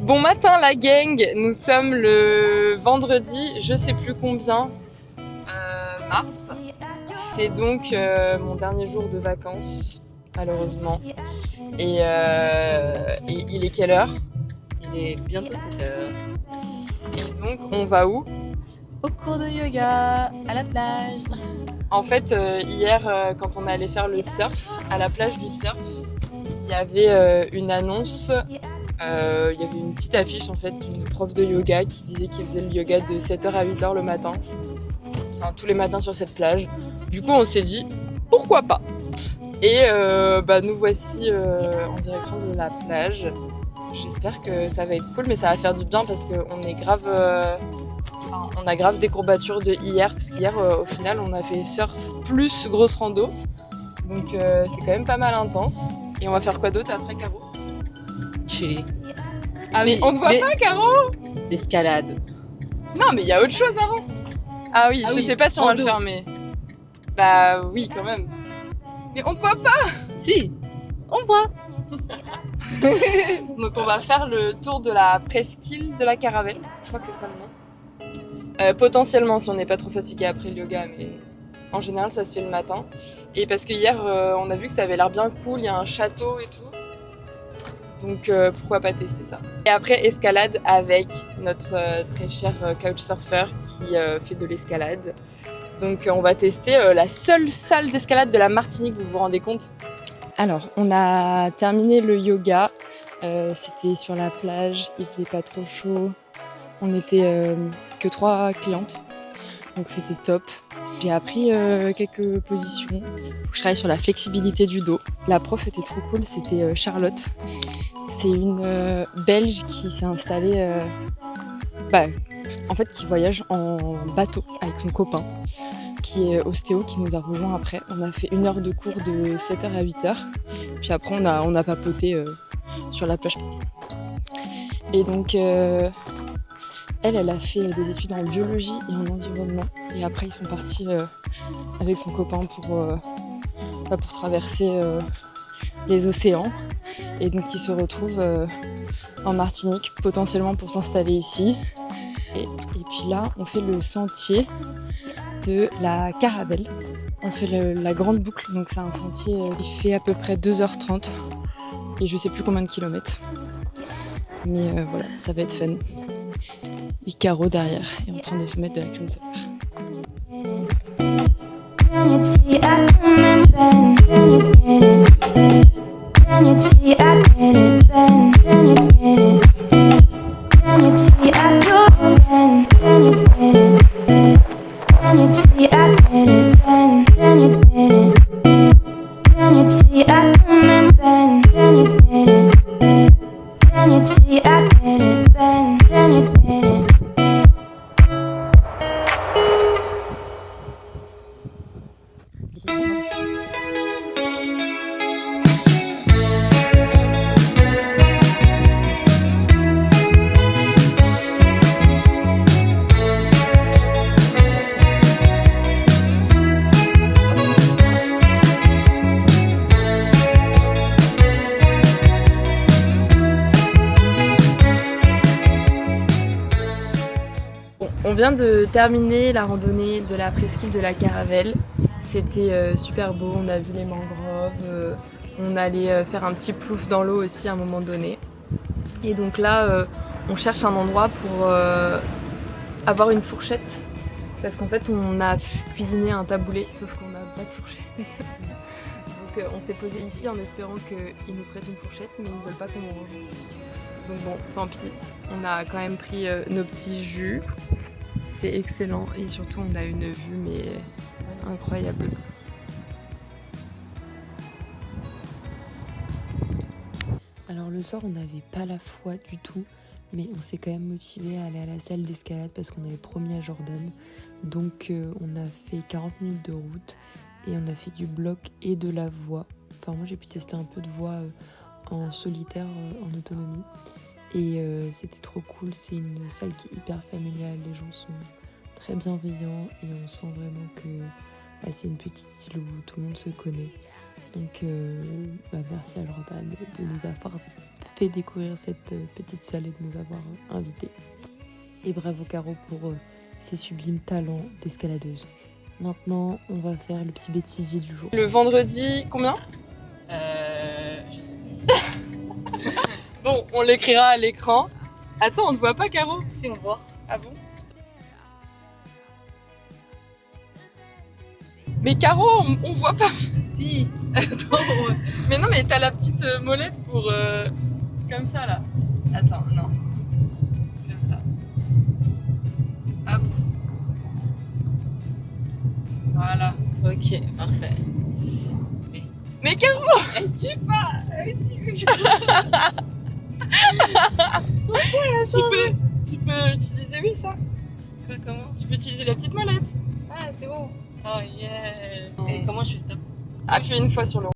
Bon matin la gang, nous sommes le vendredi, je sais plus combien, mars. C'est donc mon dernier jour de vacances, malheureusement. Et il est quelle heure ? Il est bientôt 7h. Et donc on va où ? Au cours de yoga, à la plage. En fait, hier, quand on allait faire le surf, à la plage du surf, il y avait une annonce. Il y avait une petite affiche en fait d'une prof de yoga qui disait qu'il faisait le yoga de 7h à 8h le matin, enfin tous les matins sur cette plage. Du coup on s'est dit pourquoi pas. Et nous voici en direction de la plage. J'espère que ça va être cool, mais ça va faire du bien parce qu'on est grave, on a grave des courbatures de hier, parce qu'hier au final on a fait surf plus grosse rando, donc c'est quand même pas mal intense. Et on va faire quoi d'autre après, Caro ? Chiller. Ah mais on ne voit pas, Caro ? L'escalade. Non, mais il y a autre chose avant. Ah oui, je sais pas si on va le faire, mais... Bah oui, quand même. Mais on ne voit pas. Si, on voit. Donc on va faire le tour de la presqu'île de la Caravelle. Je crois que c'est ça le nom. Potentiellement, si on n'est pas trop fatigué après le yoga, mais en général, ça se fait le matin. Et parce que hier, on a vu que ça avait l'air bien cool, il y a un château et tout. Donc pourquoi pas tester ça. Et après escalade avec notre très cher couchsurfer qui fait de l'escalade. Donc on va tester la seule salle d'escalade de la Martinique, vous vous rendez compte ? Alors on a terminé le yoga, c'était sur la plage, il faisait pas trop chaud, on était que 3 clientes, donc c'était top. J'ai appris quelques positions, faut que je travaille sur la flexibilité du dos. La prof était trop cool, c'était Charlotte. C'est une Belge qui s'est installée, en fait qui voyage en bateau avec son copain, qui est ostéo, qui nous a rejoint après. On a fait 1 heure de cours de 7h à 8h, puis après on a papoté sur la plage. Et donc elle a fait des études en biologie et en environnement, et après ils sont partis avec son copain pour traverser les océans. Et donc ils se retrouvent en Martinique, potentiellement pour s'installer ici. Et puis là, on fait le sentier de la Caravelle. On fait la grande boucle, donc c'est un sentier qui fait à peu près 2h30. Et je sais plus combien de kilomètres. Mais voilà, ça va être fun. Et Caro derrière est en train de se mettre de la crème solaire. On vient de terminer la randonnée de la presqu'île de la Caravelle. C'était super beau, on a vu les mangroves, on allait faire un petit plouf dans l'eau aussi à un moment donné. Et donc là, on cherche un endroit pour avoir une fourchette. Parce qu'en fait, on a cuisiné un taboulé, sauf qu'on n'a pas de fourchette. Donc on s'est posé ici en espérant qu'ils nous prêtent une fourchette, mais ils ne veulent pas qu'on mange. Donc bon, tant pis. On a quand même pris nos petits jus. C'est excellent et surtout on a une vue mais incroyable. Alors le soir on n'avait pas la foi du tout, mais on s'est quand même motivé à aller à la salle d'escalade parce qu'on avait promis à Jordan. Donc on a fait 40 minutes de route et on a fait du bloc et de la voie. Enfin moi j'ai pu tester un peu de voie en solitaire, en autonomie. Et c'était trop cool, c'est une salle qui est hyper familiale, les gens sont très bienveillant et on sent vraiment que c'est une petite île où tout le monde se connaît. Donc merci à Jordan de nous avoir fait découvrir cette petite salle et de nous avoir invités. Et bravo Caro pour ses sublimes talents d'escaladeuse. Maintenant, on va faire le petit bêtisier du jour. Le vendredi, combien ? Je sais plus. Bon, on l'écrira à l'écran. Attends, on ne voit pas Caro ? Si, on voit. Ah bon ? Mais Caro, on voit pas. Si. Attends. Mais non, mais t'as la petite molette pour... comme ça, là. Attends, non. Comme ça. Hop. Voilà. Ok, parfait. Mais Caro, Elle suit pas. Elle suit. tu peux utiliser, oui, ça. Quoi, comment? Tu peux utiliser la petite molette. Ah, c'est bon. Oh yeah. Et comment je fais stop? Appuie une fois sur le